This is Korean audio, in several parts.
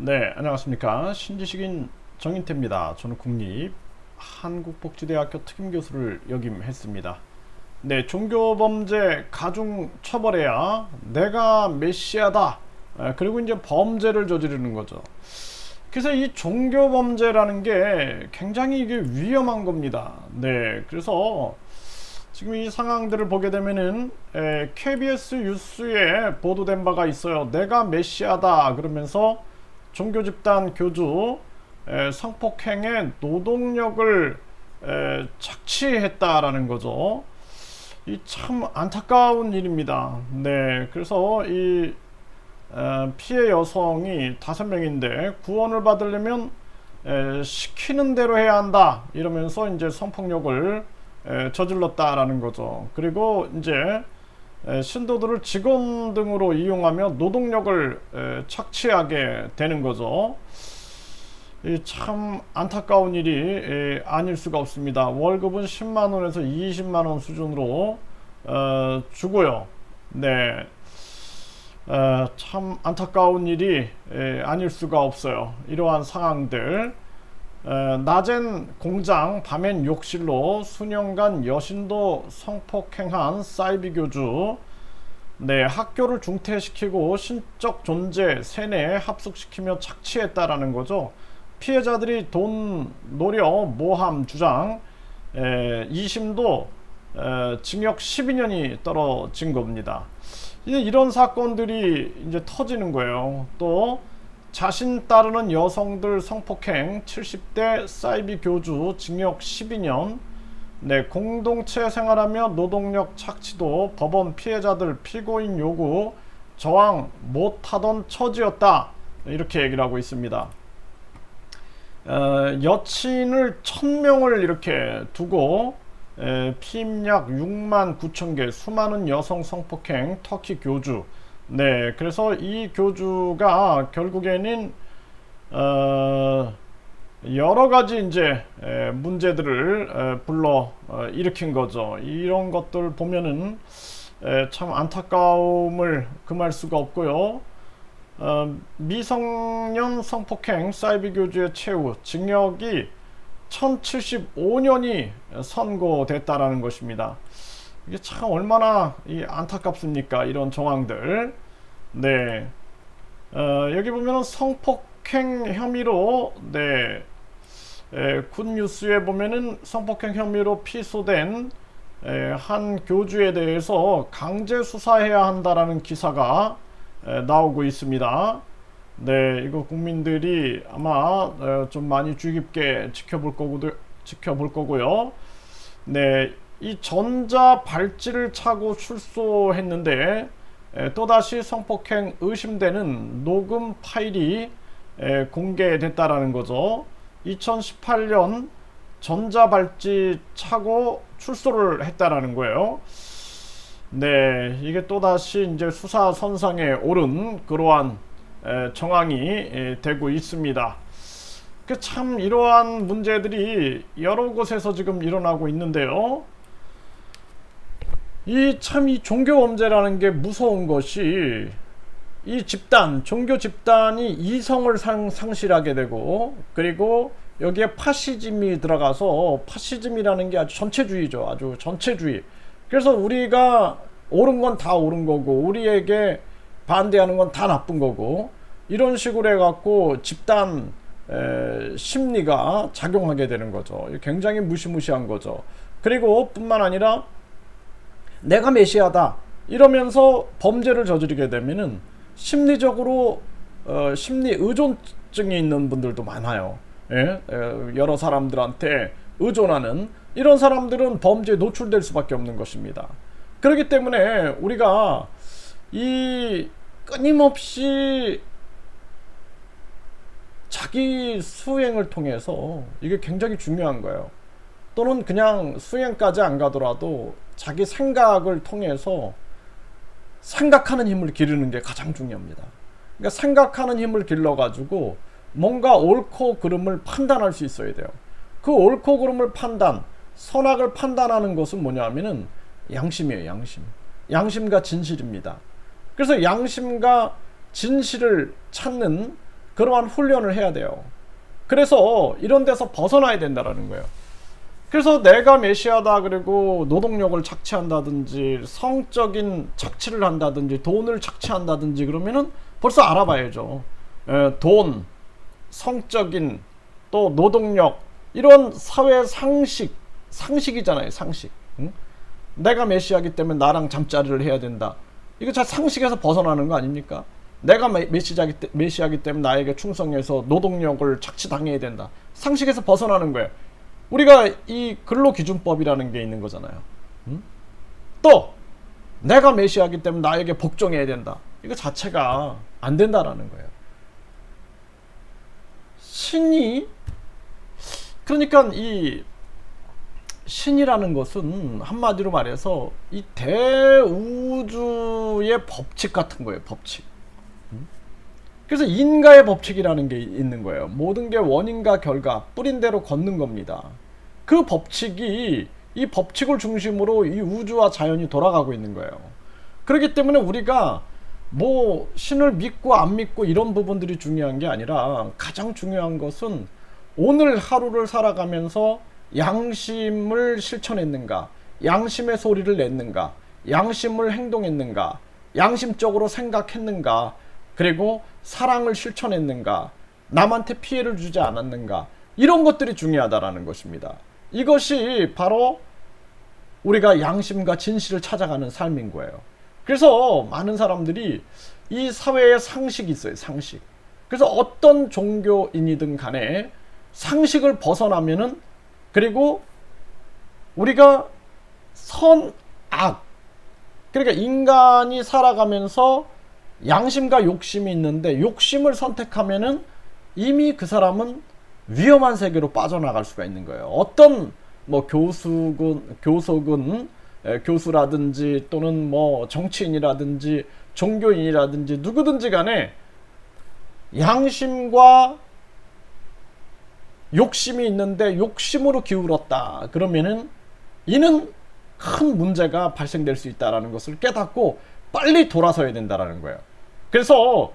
네, 안녕하십니까. 신지식인 정인태입니다. 저는 국립 한국복지대학교 특임교수를 역임했습니다. 네, 종교범죄 가중 처벌해야 내가 메시아다. 그리고 이제 범죄를 저지르는 거죠. 그래서 이 종교범죄라는 게 굉장히 이게 위험한 겁니다. 네, 그래서 지금 이 상황들을 보게 되면은 KBS 뉴스에 보도된 바가 있어요. 내가 메시아다 그러면서 종교 집단 교주 성폭행의 노동력을 착취했다라는 거죠. 이 참 안타까운 일입니다. 네, 그래서 이 피해 여성이 5명인데 구원을 받으려면 시키는 대로 해야 한다 이러면서 이제 성폭력을 저질렀다라는 거죠. 그리고 이제 신도들을 직원 등으로 이용하며 노동력을 착취하게 되는 거죠. 참 안타까운 일이 아닐 수가 없습니다. 월급은 10만원에서 20만원 수준으로 주고요. 네, 참 안타까운 일이 아닐 수가 없어요. 이러한 상황들, 낮엔 공장, 밤엔 욕실로 수년간 여신도 성폭행한 사이비 교주, 네, 학교를 중퇴시키고 신적 존재 세뇌에 합숙시키며 착취했다라는 거죠. 피해자들이 돈 노려 모함 주장, 2심도 징역 12년이 떨어진 겁니다. 이런 사건들이 이제 터지는 거예요. 또 자신 따르는 여성들 성폭행 70대 사이비 교주 징역 12년. 네, 공동체 생활하며 노동력 착취도 법원 피해자들 피고인 요구 저항 못하던 처지였다. 이렇게 얘기를 하고 있습니다. 여친을 1000명을 이렇게 두고 피임약 6만 9천 개 수많은 여성 성폭행 터키 교주. 네, 그래서 이 교주가 결국에는 여러 가지 이제 문제들을 불러 일으킨 거죠. 이런 것들 보면은 참 안타까움을 금할 수가 없고요. 미성년 성폭행 사이비 교주의 최후 징역이 1075년이 선고됐다라는 것입니다. 이게 참 얼마나 안타깝습니까? 이런 정황들. 네, 여기 보면은 성폭행 혐의로 네, 굿뉴스에 보면은 성폭행 혐의로 피소된 한 교주에 대해서 강제 수사해야 한다라는 기사가 나오고 있습니다. 네, 이거 국민들이 아마 좀 많이 주의 깊게 지켜볼 거고요. 네, 이 전자 발찌를 차고 출소했는데 또다시 성폭행 의심되는 녹음 파일이 공개됐다라는 거죠. 2018년 전자 발찌 차고 출소를 했다라는 거예요. 네, 이게 또다시 이제 수사 선상에 오른 그러한 정황이 되고 있습니다. 참 이러한 문제들이 여러 곳에서 지금 일어나고 있는데요. 이 종교 범죄라는 게 무서운 것이 이 집단, 종교 집단이 이성을 상실하게 되고, 그리고 여기에 파시즘이 들어가서, 파시즘이라는 게 아주 전체주의죠. 아주 전체주의. 그래서 우리가 옳은 건 다 옳은 거고, 우리에게 반대하는 건 다 나쁜 거고, 이런 식으로 해갖고 집단 심리가 작용하게 되는 거죠. 굉장히 무시무시한 거죠. 그리고 뿐만 아니라 내가 메시아다 이러면서 범죄를 저지르게 되면은 심리적으로 심리 의존증이 있는 분들도 많아요. 예? 여러 사람들한테 의존하는 이런 사람들은 범죄에 노출될 수밖에 없는 것입니다. 그렇기 때문에 우리가 이 끊임없이 자기 수행을 통해서 이게 굉장히 중요한 거예요. 또는 그냥 수행까지 안 가더라도 자기 생각을 통해서 생각하는 힘을 기르는 게 가장 중요합니다. 그러니까 생각하는 힘을 길러가지고 뭔가 옳고 그름을 판단할 수 있어야 돼요. 그 옳고 그름을 선악을 판단하는 것은 뭐냐면은 양심이에요, 양심. 양심과 진실입니다. 그래서 양심과 진실을 찾는 그러한 훈련을 해야 돼요. 그래서 이런 데서 벗어나야 된다라는 거예요. 그래서 내가 메시아다 그리고 노동력을 착취한다든지 성적인 착취를 한다든지 돈을 착취한다든지 그러면은 벌써 알아봐야죠. 돈, 성적인 또 노동력 이런 사회 상식이잖아요. 상식. 응? 내가 메시아기 때문에 나랑 잠자리를 해야 된다. 이거 잘 상식에서 벗어나는 거 아닙니까? 내가 메시아기 때문에 나에게 충성해서 노동력을 착취당해야 된다. 상식에서 벗어나는 거예요. 우리가 이 근로기준법이라는 게 있는 거잖아요. 또 내가 메시아기 때문에 나에게 복종해야 된다. 이거 자체가 안 된다라는 거예요. 신이 그러니까 이 신이라는 것은 한마디로 말해서 이 대우주의 법칙 같은 거예요. 법칙. 그래서 인과의 법칙이라는 게 있는 거예요. 모든 게 원인과 결과, 뿌린 대로 걷는 겁니다. 그 법칙이 이 법칙을 중심으로 이 우주와 자연이 돌아가고 있는 거예요. 그렇기 때문에 우리가 뭐 신을 믿고 안 믿고 이런 부분들이 중요한 게 아니라 가장 중요한 것은 오늘 하루를 살아가면서 양심을 실천했는가, 양심의 소리를 냈는가, 양심을 행동했는가, 양심적으로 생각했는가, 그리고 사랑을 실천했는가, 남한테 피해를 주지 않았는가, 이런 것들이 중요하다라는 것입니다. 이것이 바로 우리가 양심과 진실을 찾아가는 삶인 거예요. 그래서 많은 사람들이 이 사회에 상식이 있어요. 상식. 그래서 어떤 종교인이든 간에 상식을 벗어나면은, 그리고 우리가 선, 악, 그러니까 인간이 살아가면서 양심과 욕심이 있는데 욕심을 선택하면은 이미 그 사람은 위험한 세계로 빠져나갈 수가 있는 거예요. 어떤 뭐 교수라든지 또는 뭐 정치인이라든지 종교인이라든지 누구든지 간에 양심과 욕심이 있는데 욕심으로 기울었다 그러면은 이는 큰 문제가 발생될 수 있다는 것을 깨닫고 빨리 돌아서야 된다는 거예요. 그래서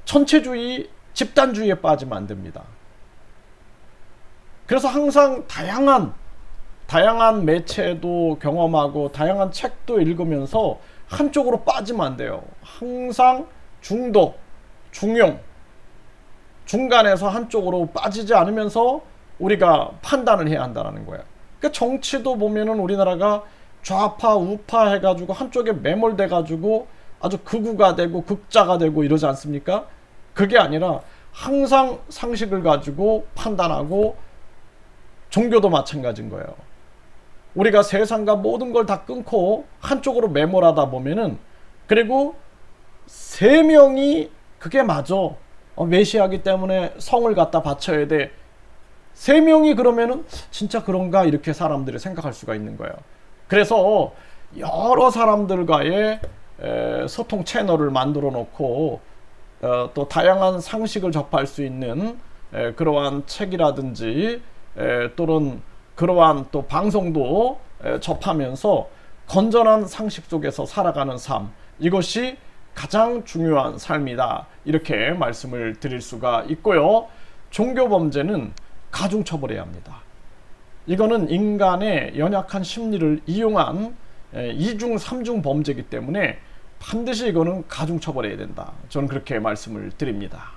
천체주의, 집단주의에 빠지면 안 됩니다. 그래서 항상 다양한 매체도 경험하고 다양한 책도 읽으면서 한쪽으로 빠지면 안 돼요. 항상 중도, 중용, 중간에서 한쪽으로 빠지지 않으면서 우리가 판단을 해야 한다는 거예요. 그러니까 정치도 보면은 우리나라가 좌파, 우파 해가지고 한쪽에 매몰돼가지고 아주 극우가 되고 극자가 되고 이러지 않습니까? 그게 아니라 항상 상식을 가지고 판단하고, 종교도 마찬가지인 거예요. 우리가 세상과 모든 걸 다 끊고 한쪽으로 매몰하다 보면은, 그리고 세 명이 그게 맞아, 메시아기 때문에 성을 갖다 바쳐야 돼, 세 명이 그러면은 진짜 그런가 이렇게 사람들이 생각할 수가 있는 거예요. 그래서 여러 사람들과의 소통 채널을 만들어 놓고 또 다양한 상식을 접할 수 있는 그러한 책이라든지 또는 그러한 또 방송도 접하면서 건전한 상식 속에서 살아가는 삶, 이것이 가장 중요한 삶이다, 이렇게 말씀을 드릴 수가 있고요. 종교범죄는 가중처벌해야 합니다. 이거는 인간의 연약한 심리를 이용한 2중 3중 범죄이기 때문에 반드시 이거는 가중처벌해야 된다, 저는 그렇게 말씀을 드립니다.